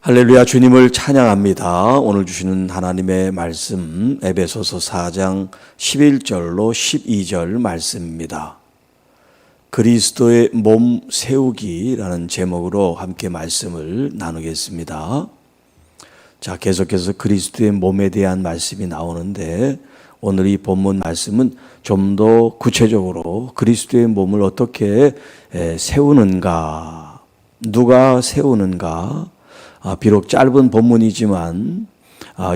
할렐루야, 주님을 찬양합니다. 오늘 주시는 하나님의 말씀 에베소서 4장 11절로 12절 말씀입니다. 그리스도의 몸 세우기라는 제목으로 함께 말씀을 나누겠습니다. 자, 계속해서 그리스도의 몸에 대한 말씀이 나오는데 오늘 이 본문 말씀은 좀 더 구체적으로 그리스도의 몸을 어떻게 세우는가, 누가 세우는가, 비록 짧은 본문이지만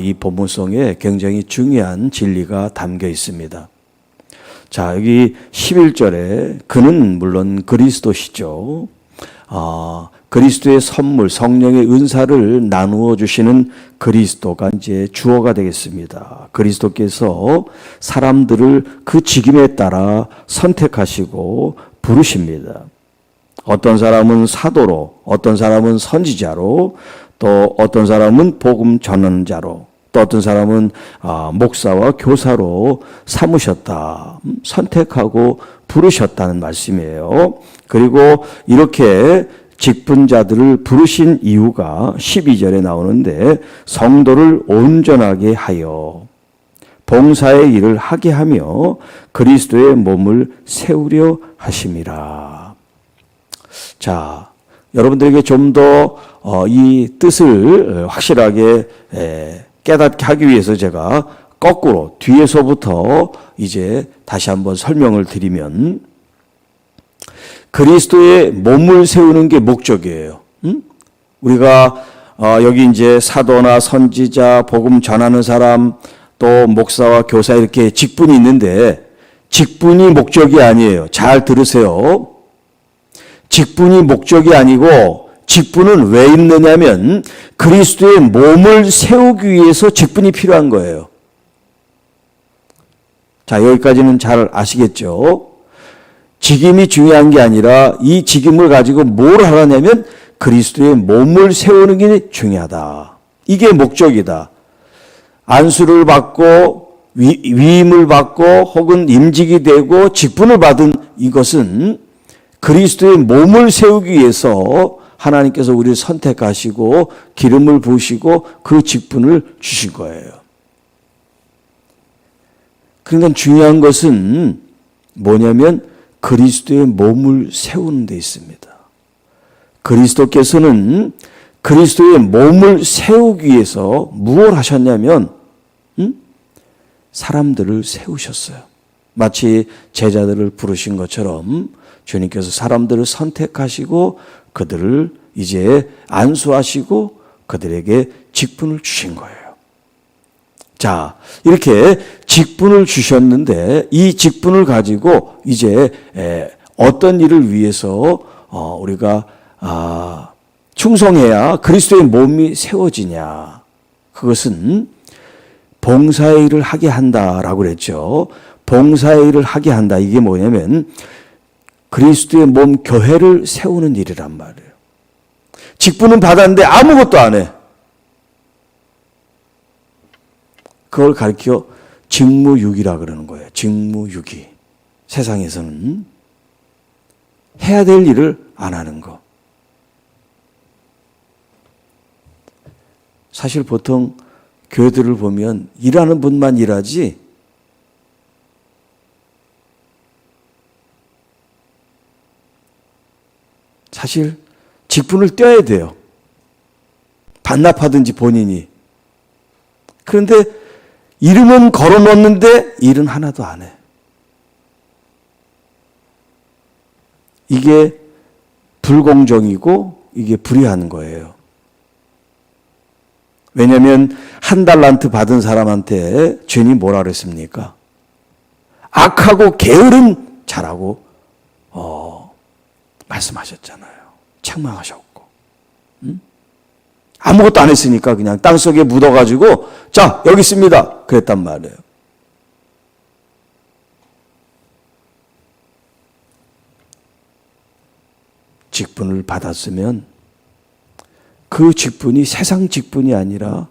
이 본문성에 굉장히 중요한 진리가 담겨 있습니다. 자, 여기 11절에 그는 물론 그리스도시죠. 그리스도의 선물, 성령의 은사를 나누어 주시는 그리스도가 이제 주어가 되겠습니다. 그리스도께서 사람들을 그 직임에 따라 선택하시고 부르십니다. 어떤 사람은 사도로, 어떤 사람은 선지자로, 또 어떤 사람은 복음 전언자로, 또 어떤 사람은 목사와 교사로 삼으셨다. 선택하고 부르셨다는 말씀이에요. 그리고 이렇게 직분자들을 부르신 이유가 12절에 나오는데 성도를 온전하게 하여 봉사의 일을 하게 하며 그리스도의 몸을 세우려 하심이라. 자, 여러분들에게 좀 더 이 뜻을 확실하게 깨닫게 하기 위해서 제가 거꾸로 뒤에서부터 이제 다시 한번 설명을 드리면 그리스도의 몸을 세우는 게 목적이에요. 우리가 여기 이제 사도나 선지자, 복음 전하는 사람, 또 목사와 교사 이렇게 직분이 있는데 직분이 목적이 아니에요. 잘 들으세요. 직분이 목적이 아니고 직분은 왜 있느냐면 그리스도의 몸을 세우기 위해서 직분이 필요한 거예요. 자, 여기까지는 잘 아시겠죠? 직임이 중요한 게 아니라 이 직임을 가지고 뭘 하라냐면 그리스도의 몸을 세우는 게 중요하다. 이게 목적이다. 안수를 받고 위임을 받고 혹은 임직이 되고 직분을 받은 이것은 그리스도의 몸을 세우기 위해서 하나님께서 우리를 선택하시고 기름을 부으시고 그 직분을 주신 거예요. 그러니까 중요한 것은 뭐냐면 그리스도의 몸을 세우는 데 있습니다. 그리스도께서는 그리스도의 몸을 세우기 위해서 무엇을 하셨냐면 사람들을 세우셨어요. 마치 제자들을 부르신 것처럼 주님께서 사람들을 선택하시고 그들을 이제 안수하시고 그들에게 직분을 주신 거예요. 자, 이렇게 직분을 주셨는데 이 직분을 가지고 이제 어떤 일을 위해서 우리가 충성해야 그리스도의 몸이 세워지냐. 그것은 봉사의 일을 하게 한다라고 그랬죠. 봉사의 일을 하게 한다. 이게 뭐냐면 그리스도의 몸 교회를 세우는 일이란 말이에요. 직분은 받았는데 아무것도 안 해. 그걸 가르쳐 직무유기라 그러는 거예요. 직무유기. 세상에서는 해야 될 일을 안 하는 거. 사실 보통 교회들을 보면 일하는 분만 일하지 사실 직분을 떼야 돼요. 반납하든지 본인이. 그런데 이름은 걸어놓는데 일은 하나도 안 해. 이게 불공정이고 이게 불의한 거예요. 왜냐하면 1달란트 받은 사람한테 주님이 뭐라 그랬습니까? 악하고 게으른 자라고 말씀하셨잖아요. 책망하셨고. 아무것도 안 했으니까 그냥 땅속에 묻어가지고 자, 여기 있습니다. 그랬단 말이에요. 직분을 받았으면 그 직분이 세상 직분이 아니라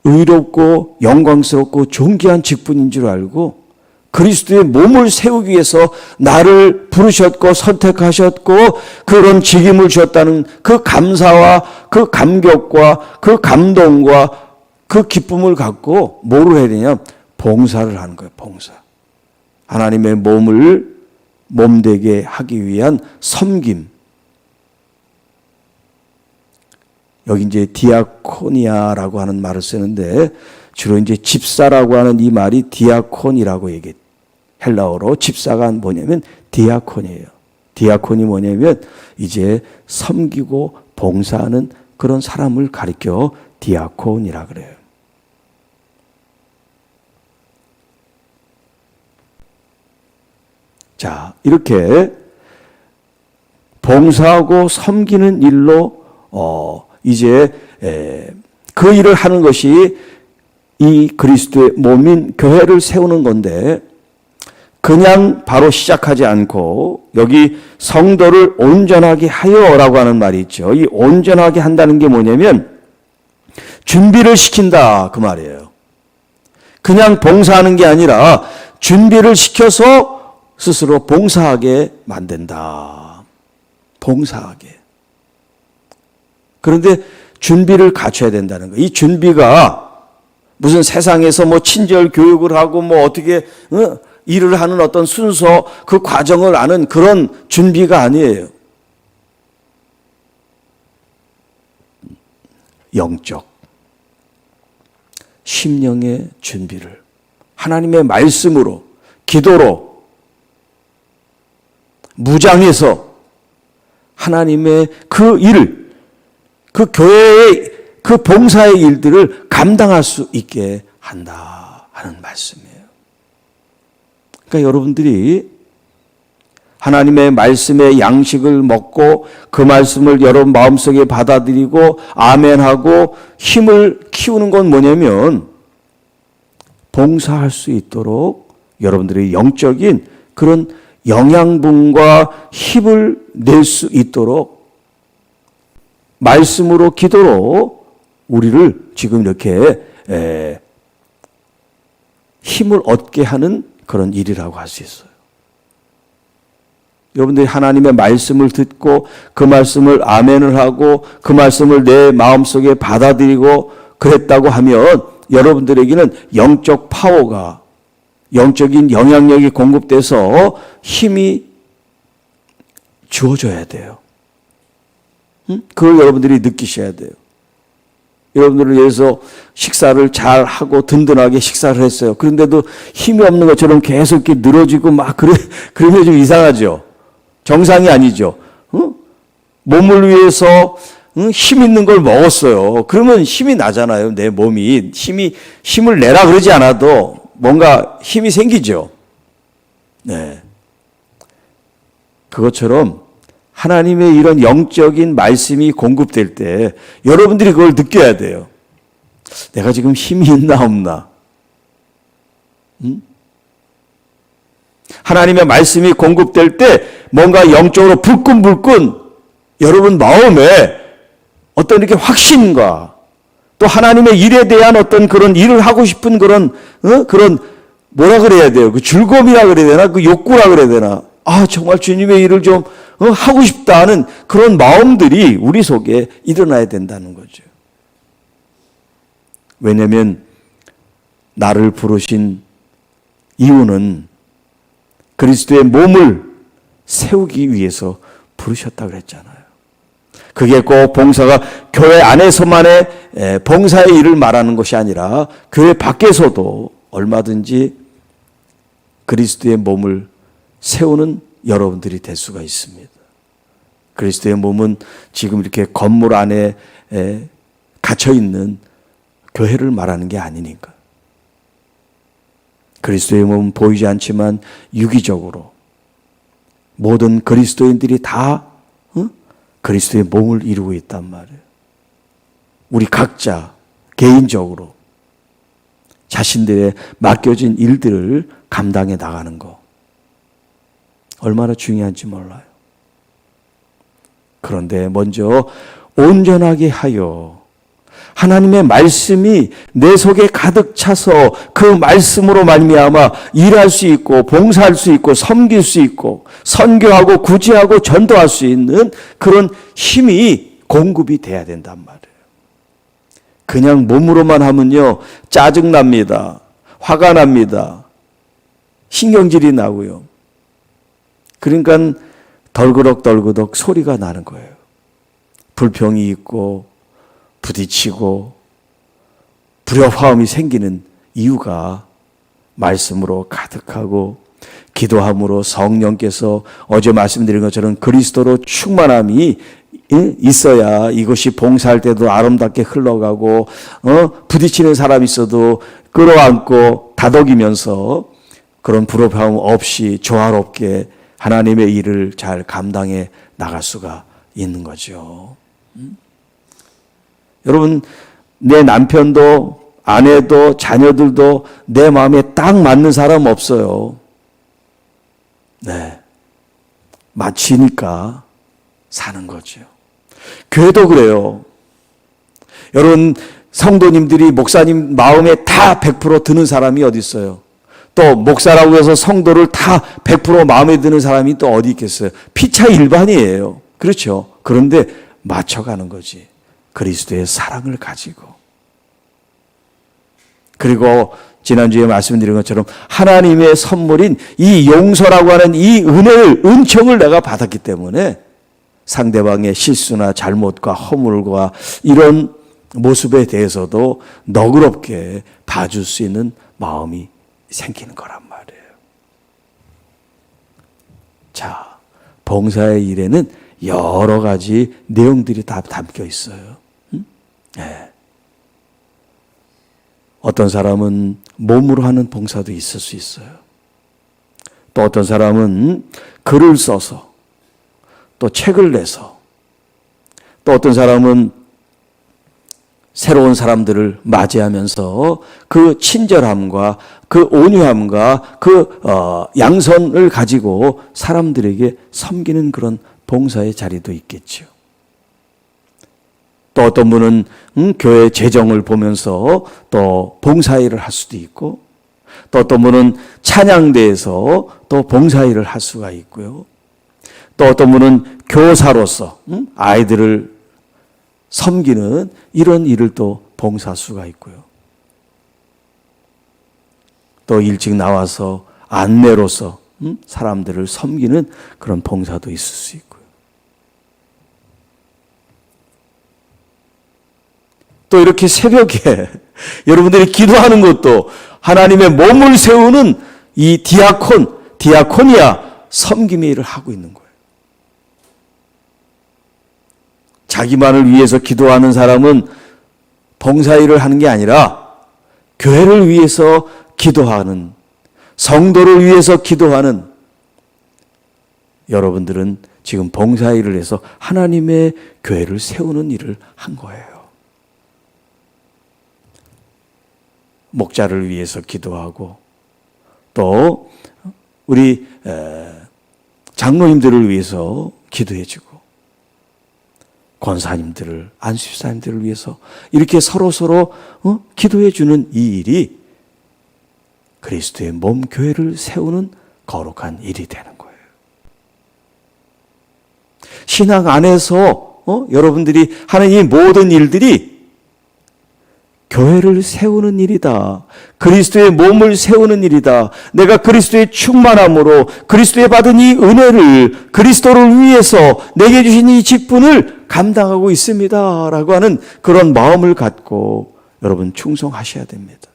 의롭고 영광스럽고 존귀한 직분인 줄 알고 그리스도의 몸을 세우기 위해서 나를 부르셨고 선택하셨고 그런 직임을 주셨다는 그 감사와 그 감격과 그 감동과 그 기쁨을 갖고 뭐를 해야 되냐? 봉사를 하는 거예요. 봉사. 하나님의 몸을 몸되게 하기 위한 섬김. 여기 이제 디아코니아라고 하는 말을 쓰는데 주로 이제 집사라고 하는 이 말이 디아콘이라고 얘기해요. 헬라어로 집사가 뭐냐면 디아콘이에요. 디아콘이 뭐냐면 이제 섬기고 봉사하는 그런 사람을 가리켜 디아콘이라 그래요. 자, 이렇게 봉사하고 섬기는 일로 이제 그 일을 하는 것이 이 그리스도의 몸인 교회를 세우는 건데 그냥 바로 시작하지 않고 여기 성도를 온전하게 하여라고 하는 말이 있죠. 이 온전하게 한다는 게 뭐냐면 준비를 시킨다 그 말이에요. 그냥 봉사하는 게 아니라 준비를 시켜서 스스로 봉사하게 만든다. 봉사하게. 그런데 준비를 갖춰야 된다는 거예요. 이 준비가 무슨 세상에서 뭐 친절 교육을 하고 뭐 어떻게 일을 하는 어떤 순서 그 과정을 아는 그런 준비가 아니에요. 영적 심령의 준비를 하나님의 말씀으로 기도로 무장해서 하나님의 그 일, 그 교회의 그 봉사의 일들을 감당할 수 있게 한다 하는 말씀이에요. 그러니까 여러분들이 하나님의 말씀의 양식을 먹고 그 말씀을 여러분 마음속에 받아들이고 아멘하고 힘을 키우는 건 뭐냐면 봉사할 수 있도록 여러분들의 영적인 그런 영양분과 힘을 낼 수 있도록 말씀으로 기도로 우리를 지금 이렇게 힘을 얻게 하는 그런 일이라고 할 수 있어요. 여러분들이 하나님의 말씀을 듣고 그 말씀을 아멘을 하고 그 말씀을 내 마음속에 받아들이고 그랬다고 하면 여러분들에게는 영적 파워가 영적인 영향력이 공급돼서 힘이 주어져야 돼요. 그걸 여러분들이 느끼셔야 돼요. 여러분들을 위해서 식사를 잘 하고 든든하게 식사를 했어요. 그런데도 힘이 없는 것처럼 계속 이렇게 늘어지고 막 그러면 좀 이상하죠. 정상이 아니죠. 몸을 위해서 힘 있는 걸 먹었어요. 그러면 힘이 나잖아요. 내 몸이 힘을 내라 그러지 않아도 뭔가 힘이 생기죠. 네. 그것처럼 하나님의 이런 영적인 말씀이 공급될 때 여러분들이 그걸 느껴야 돼요. 내가 지금 힘이 있나 없나? 하나님의 말씀이 공급될 때 뭔가 영적으로 불끈불끈 여러분 마음에 어떤 이렇게 확신과 또 하나님의 일에 대한 어떤 그런 일을 하고 싶은 그런 뭐라 그래야 돼요? 그 즐거움이라 그래야 되나? 그 욕구라 그래야 되나? 아, 정말 주님의 일을 좀 하고 싶다는 그런 마음들이 우리 속에 일어나야 된다는 거죠. 왜냐하면 나를 부르신 이유는 그리스도의 몸을 세우기 위해서 부르셨다고 그랬잖아요. 그게 꼭 봉사가 교회 안에서만의 봉사의 일을 말하는 것이 아니라 교회 밖에서도 얼마든지 그리스도의 몸을 세우는 여러분들이 될 수가 있습니다. 그리스도의 몸은 지금 이렇게 건물 안에 갇혀있는 교회를 말하는 게 아니니까. 그리스도의 몸은 보이지 않지만 유기적으로 모든 그리스도인들이 다 그리스도의 몸을 이루고 있단 말이에요. 우리 각자 개인적으로 자신들의 맡겨진 일들을 감당해 나가는 거 얼마나 중요한지 몰라요. 그런데 먼저 온전하게 하여 하나님의 말씀이 내 속에 가득 차서 그 말씀으로 말미암아 일할 수 있고 봉사할 수 있고 섬길 수 있고 선교하고 구제하고 전도할 수 있는 그런 힘이 공급이 돼야 된단 말이에요. 그냥 몸으로만 하면요, 짜증납니다. 화가 납니다. 신경질이 나고요. 그러니까 덜그덕 소리가 나는 거예요. 불평이 있고 부딪히고 불협화음이 생기는 이유가 말씀으로 가득하고 기도함으로 성령께서 어제 말씀드린 것처럼 그리스도로 충만함이 있어야 이것이 봉사할 때도 아름답게 흘러가고 부딪히는 사람이 있어도 끌어안고 다독이면서 그런 불협화음 없이 조화롭게 하나님의 일을 잘 감당해 나갈 수가 있는 거죠. 여러분, 내 남편도 아내도 자녀들도 내 마음에 딱 맞는 사람 없어요. 네, 맞추니까 사는 거죠. 교회도 그래요. 여러분, 성도님들이 목사님 마음에 다 100% 드는 사람이 어디 있어요? 또 목사라고 해서 성도를 다 100% 마음에 드는 사람이 또 어디 있겠어요? 피차 일반이에요. 그렇죠? 그런데 맞춰가는 거지. 그리스도의 사랑을 가지고. 그리고 지난주에 말씀드린 것처럼 하나님의 선물인 이 용서라고 하는 이 은총을 내가 받았기 때문에 상대방의 실수나 잘못과 허물과 이런 모습에 대해서도 너그럽게 봐줄 수 있는 마음이 생기는 거란 말이에요. 자, 봉사의 일에는 여러 가지 내용들이 다 담겨 있어요. 네. 어떤 사람은 몸으로 하는 봉사도 있을 수 있어요. 또 어떤 사람은 글을 써서, 또 책을 내서, 또 어떤 사람은 새로운 사람들을 맞이하면서 그 친절함과 그 온유함과 그 양선을 가지고 사람들에게 섬기는 그런 봉사의 자리도 있겠죠. 또 어떤 분은 교회 재정을 보면서 또 봉사일을 할 수도 있고, 또 어떤 분은 찬양대에서 또 봉사일을 할 수가 있고요. 또 어떤 분은 교사로서 아이들을 섬기는 이런 일을 또 봉사할 수가 있고요. 또 일찍 나와서 안내로서 사람들을 섬기는 그런 봉사도 있을 수 있고요. 또 이렇게 새벽에 여러분들이 기도하는 것도 하나님의 몸을 세우는 이 디아코니아 섬김의 일을 하고 있는 거예요. 자기만을 위해서 기도하는 사람은 봉사일을 하는 게 아니라 교회를 위해서 기도하는, 성도를 위해서 기도하는 여러분들은 지금 봉사일을 해서 하나님의 교회를 세우는 일을 한 거예요. 목자를 위해서 기도하고 또 우리 장로님들을 위해서 기도해주고 권사님들을, 안수사님들을 위해서 이렇게 서로 기도해주는 이 일이 그리스도의 몸 교회를 세우는 거룩한 일이 되는 거예요. 신앙 안에서 여러분들이 하는 이 모든 일들이 교회를 세우는 일이다. 그리스도의 몸을 세우는 일이다. 내가 그리스도의 충만함으로 그리스도의 받은 이 은혜를 그리스도를 위해서 내게 주신 이 직분을 감당하고 있습니다. 라고 하는 그런 마음을 갖고 여러분 충성하셔야 됩니다.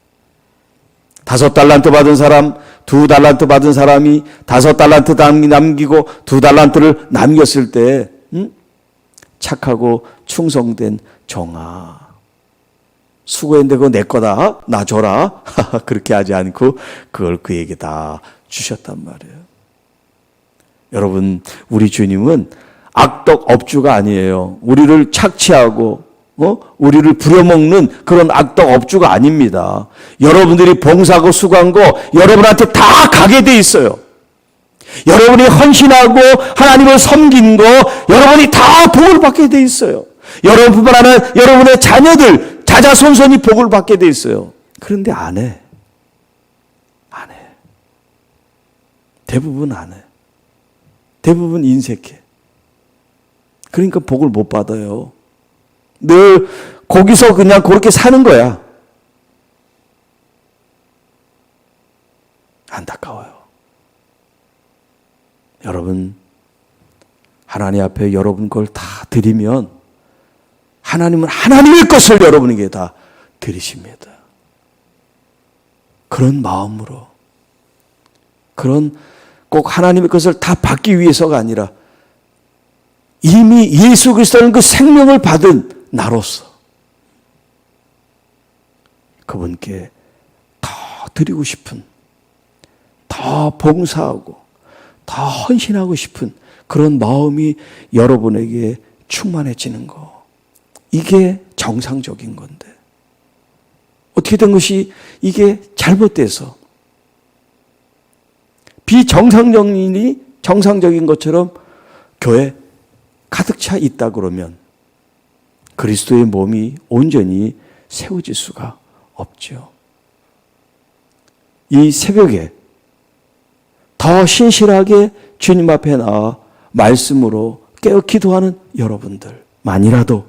5달란트 받은 사람, 2달란트 받은 사람이 5달란트 남기고 2달란트를 남겼을 때 착하고 충성된 종아, 수고했는데 그거 내 거다, 나 줘라. 그렇게 하지 않고 그걸 그에게 다 주셨단 말이에요. 여러분, 우리 주님은 악덕 업주가 아니에요. 우리를 착취하고 우리를 부려먹는 그런 악덕 업주가 아닙니다. 여러분들이 봉사하고 수고한 거 여러분한테 다 가게 돼 있어요. 여러분이 헌신하고 하나님을 섬긴 거 여러분이 다 복을 받게 돼 있어요. 여러분뿐만 아니라 여러분의 자녀들, 자자손손이 복을 받게 돼 있어요. 그런데 안 해. 안 해. 대부분 안 해. 대부분 인색해. 그러니까 복을 못 받아요. 늘 거기서 그냥 그렇게 사는 거야. 안타까워요. 여러분, 하나님 앞에 여러분 걸 다 드리면 하나님은 하나님의 것을 여러분에게 다 드리십니다. 그런 마음으로, 그런 꼭 하나님의 것을 다 받기 위해서가 아니라 이미 예수 그리스도는 그 생명을 받은 나로서 그분께 더 드리고 싶은, 더 봉사하고 더 헌신하고 싶은 그런 마음이 여러분에게 충만해지는 거. 이게 정상적인 건데 어떻게 된 것이 이게 잘못돼서 비정상적인이 정상적인 것처럼 교회 가득 차 있다 그러면 그리스도의 몸이 온전히 세워질 수가 없죠. 이 새벽에 더 신실하게 주님 앞에 나와 말씀으로 깨어 기도하는 여러분들만이라도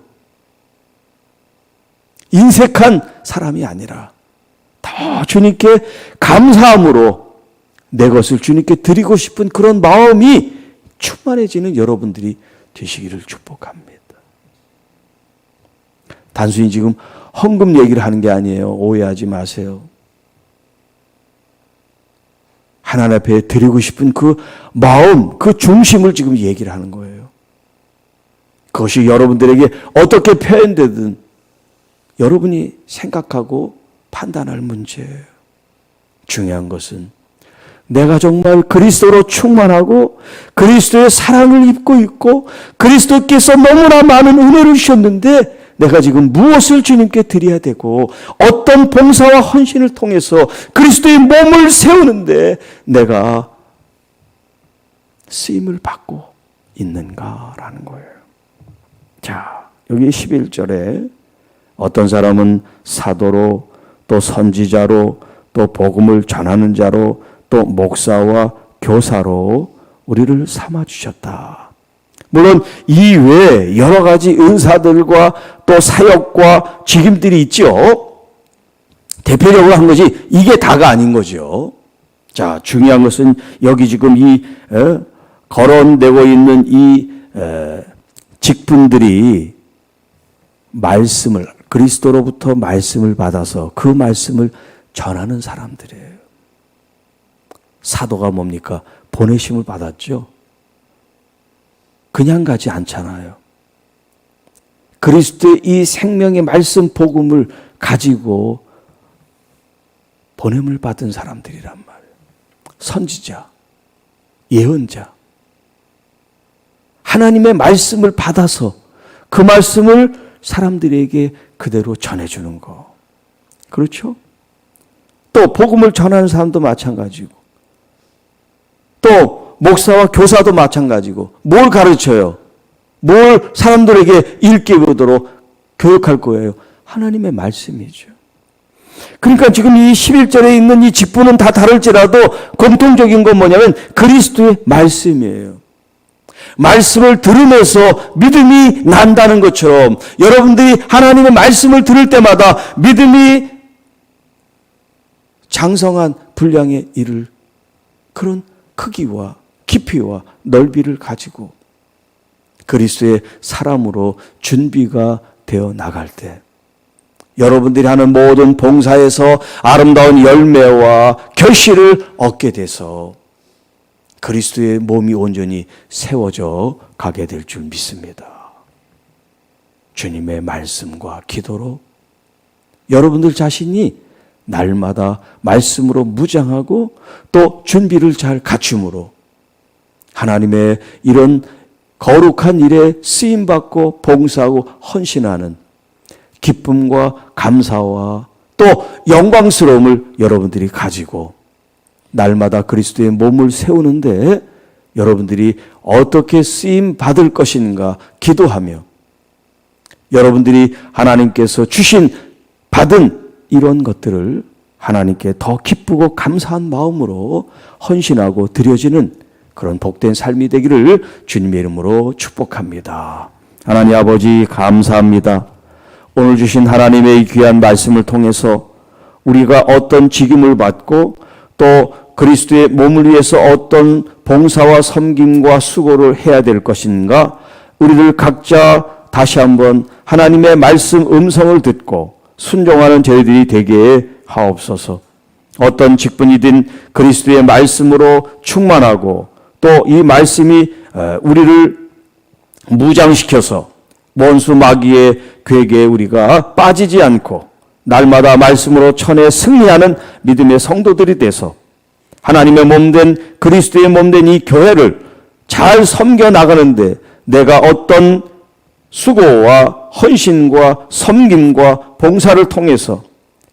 인색한 사람이 아니라 더 주님께 감사함으로 내 것을 주님께 드리고 싶은 그런 마음이 충만해지는 여러분들이 되시기를 축복합니다. 단순히 지금 헌금 얘기를 하는 게 아니에요. 오해하지 마세요. 하나님 앞에 드리고 싶은 그 마음, 그 중심을 지금 얘기를 하는 거예요. 그것이 여러분들에게 어떻게 표현되든 여러분이 생각하고 판단할 문제예요. 중요한 것은 내가 정말 그리스도로 충만하고 그리스도의 사랑을 입고 있고 그리스도께서 너무나 많은 은혜를 주셨는데 내가 지금 무엇을 주님께 드려야 되고 어떤 봉사와 헌신을 통해서 그리스도의 몸을 세우는데 내가 쓰임을 받고 있는가라는 거예요. 자, 여기 11절에 어떤 사람은 사도로 또 선지자로 또 복음을 전하는 자로 또 목사와 교사로 우리를 삼아주셨다. 물론 이 외에 여러 가지 은사들과 또 사역과 직임들이 있죠. 대표적으로 한 것이 이게 다가 아닌 거죠. 자, 중요한 것은 여기 지금 이 거론되고 있는 이 직분들이 말씀을 그리스도로부터 말씀을 받아서 그 말씀을 전하는 사람들이에요. 사도가 뭡니까? 보내심을 받았죠. 그냥 가지 않잖아요. 그리스도의 이 생명의 말씀 복음을 가지고 보냄을 받은 사람들이란 말이에요. 선지자, 예언자. 하나님의 말씀을 받아서 그 말씀을 사람들에게 그대로 전해주는 거. 그렇죠? 또 복음을 전하는 사람도 마찬가지고 또 목사와 교사도 마찬가지고 뭘 가르쳐요? 뭘 사람들에게 읽게 보도록 교육할 거예요? 하나님의 말씀이죠. 그러니까 지금 이 11절에 있는 이 직분은 다 다를지라도 공통적인 건 뭐냐면 그리스도의 말씀이에요. 말씀을 들으면서 믿음이 난다는 것처럼 여러분들이 하나님의 말씀을 들을 때마다 믿음이 장성한 분량에 이를 그런 크기와 깊이와 넓이를 가지고 그리스도의 사람으로 준비가 되어 나갈 때 여러분들이 하는 모든 봉사에서 아름다운 열매와 결실을 얻게 돼서 그리스도의 몸이 온전히 세워져 가게 될 줄 믿습니다. 주님의 말씀과 기도로 여러분들 자신이 날마다 말씀으로 무장하고 또 준비를 잘 갖춤으로 하나님의 이런 거룩한 일에 쓰임받고 봉사하고 헌신하는 기쁨과 감사와 또 영광스러움을 여러분들이 가지고 날마다 그리스도의 몸을 세우는데 여러분들이 어떻게 쓰임 받을 것인가 기도하며 여러분들이 하나님께서 주신 받은 이런 것들을 하나님께 더 기쁘고 감사한 마음으로 헌신하고 드려지는 그런 복된 삶이 되기를 주님의 이름으로 축복합니다. 하나님 아버지 감사합니다. 오늘 주신 하나님의 귀한 말씀을 통해서 우리가 어떤 직임을 받고 또 그리스도의 몸을 위해서 어떤 봉사와 섬김과 수고를 해야 될 것인가, 우리들 각자 다시 한번 하나님의 말씀 음성을 듣고 순종하는 저희들이 되게 하옵소서. 어떤 직분이든 그리스도의 말씀으로 충만하고 또 이 말씀이 우리를 무장시켜서 원수 마귀의 괴계에 우리가 빠지지 않고 날마다 말씀으로 천에 승리하는 믿음의 성도들이 돼서 하나님의 몸된 그리스도의 몸된 이 교회를 잘 섬겨 나가는데 내가 어떤 수고와 헌신과 섬김과 봉사를 통해서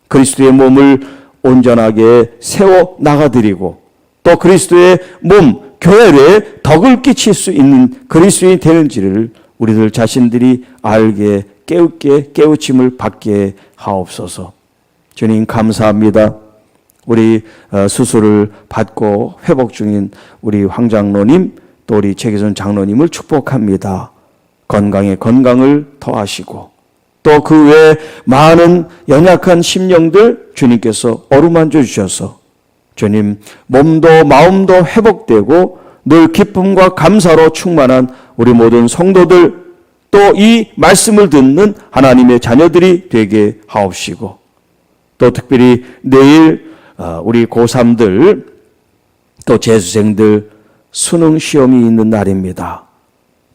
그리스도의 몸을 온전하게 세워 나가드리고 또 그리스도의 몸 교회에 덕을 끼칠 수 있는 그리스도인이 되는지를 우리들 자신들이 알게 깨우게 깨우침을 받게 하옵소서. 주님 감사합니다. 우리 수술을 받고 회복 중인 우리 황 장로님 또 우리 최기선 장로님을 축복합니다. 건강에 건강을 더하시고 또 그 외에 많은 연약한 심령들 주님께서 어루만져 주셔서 주님 몸도 마음도 회복되고 늘 기쁨과 감사로 충만한 우리 모든 성도들 또 이 말씀을 듣는 하나님의 자녀들이 되게 하옵시고 또 특별히 내일 우리 고3들 또 재수생들 수능 시험이 있는 날입니다.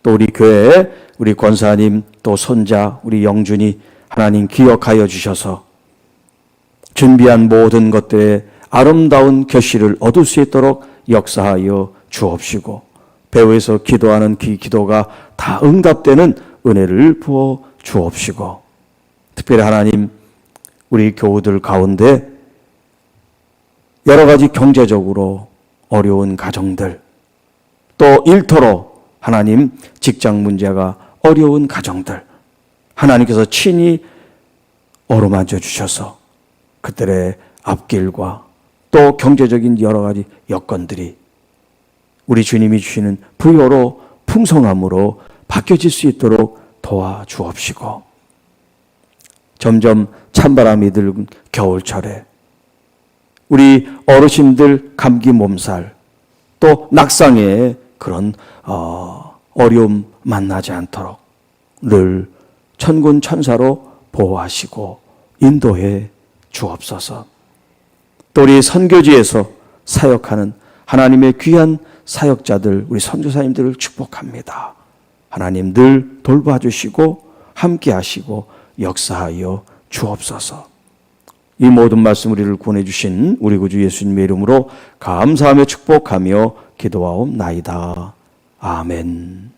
또 우리 교회 우리 권사님 또 손자 우리 영준이 하나님 기억하여 주셔서 준비한 모든 것들의 아름다운 결실을 얻을 수 있도록 역사하여 주옵시고 배후에서 기도하는 기도가 다 응답되는 은혜를 부어 주옵시고 특별히 하나님 우리 교우들 가운데 여러 가지 경제적으로 어려운 가정들 또 일터로 하나님 직장 문제가 어려운 가정들 하나님께서 친히 어루만져 주셔서 그들의 앞길과 또 경제적인 여러 가지 여건들이 우리 주님이 주시는 부여로 풍성함으로 바뀌어질 수 있도록 도와주옵시고 점점 찬바람이 들은 겨울철에 우리 어르신들 감기 몸살 또 낙상의 그런 어려움 만나지 않도록 늘 천군 천사로 보호하시고 인도해 주옵소서. 또 우리 선교지에서 사역하는 하나님의 귀한 사역자들 우리 선교사님들을 축복합니다. 하나님 늘 돌봐주시고 함께하시고 역사하여 주옵소서. 이 모든 말씀 우리를 구원해 주신 우리 구주 예수님의 이름으로 감사하며 축복하며 기도하옵나이다. 아멘.